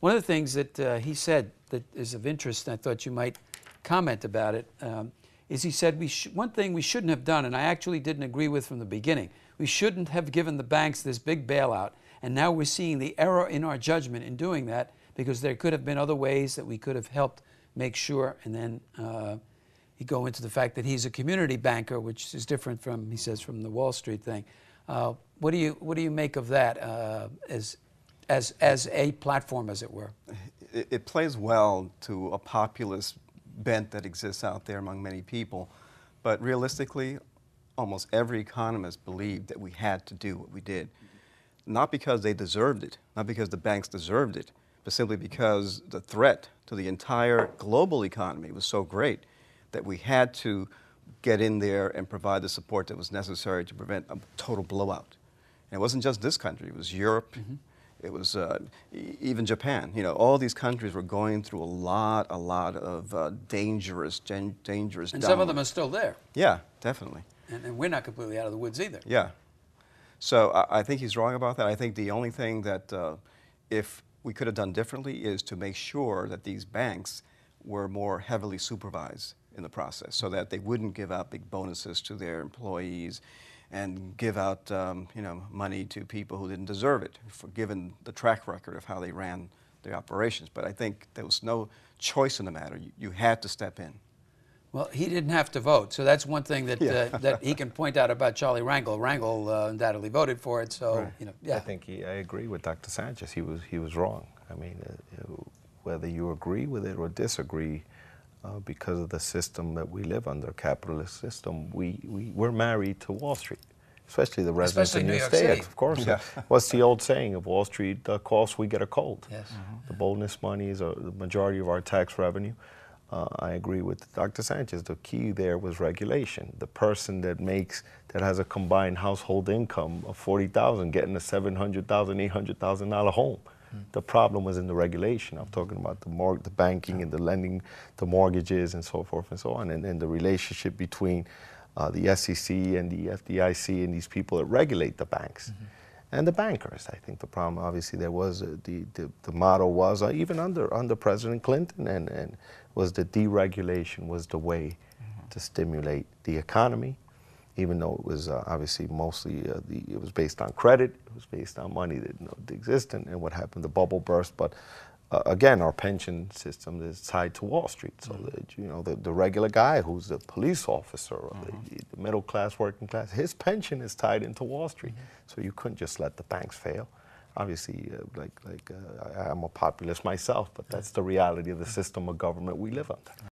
One of the things that he said that is of interest, and I thought you might comment about it, is he said one thing we shouldn't have done, and I actually didn't agree with from the beginning, we shouldn't have given the banks this big bailout, and now we're seeing the error in our judgment in doing that, because there could have been other ways that we could have helped make sure. And then he go into the fact that he's a community banker, which is different from, he says, from the Wall Street thing. What do you make of that as a platform, as it were? It plays well to a populist bent that exists out there among many people, but realistically, almost every economist believed that we had to do what we did. Not because they deserved it, not because the banks deserved it, but simply because the threat to the entire global economy was so great that we had to get in there and provide the support that was necessary to prevent a total blowout. And it wasn't just this country, it was Europe, it was even Japan. You know, all these countries were going through a lot of dangerous And some of them are still there. Yeah, definitely. And we're not completely out of the woods either. Yeah. So I think he's wrong about that. I think the only thing that if we could have done differently is to make sure that these banks were more heavily supervised in the process, so that they wouldn't give out big bonuses to their employees and give out you know, money to people who didn't deserve it, given the track record of how they ran their operations. But I think there was no choice in the matter. You had to step in. Well, he didn't have to vote, so that's one thing that that he can point out about Charlie Rangel. Rangel undoubtedly voted for it, so right. You know, yeah. I agree with Dr. Sanchez. He was wrong. I mean, whether you agree with it or disagree, because of the system that we live under, capitalist system, we're married to Wall Street, especially the residents in New York State. Of course. Yeah. What's the old saying? If Wall Street coughs, we get a cold. Yes. The boldness money is the majority of our tax revenue. I agree with Dr. Sanchez. The key there was regulation. The person that has a combined household income of $40,000 getting a $700,000, $800,000 home. The problem was in the regulation. I'm talking about the banking and the lending, the mortgages and so forth and so on, and the relationship between the SEC and the FDIC and these people that regulate the banks. And the bankers. I think the problem, obviously, there was the motto was even under President Clinton, and was that deregulation was the way to stimulate the economy, even though it was obviously mostly it was based on credit, it was based on money that didn't exist, and what happened, the bubble burst. But again, our pension system is tied to Wall Street, so that, you know, the regular guy who's a police officer or the middle class, working class, his pension is tied into Wall Street. So you couldn't just let the banks fail. Obviously, I'm a populist myself, but that's the reality of the system of government we live under.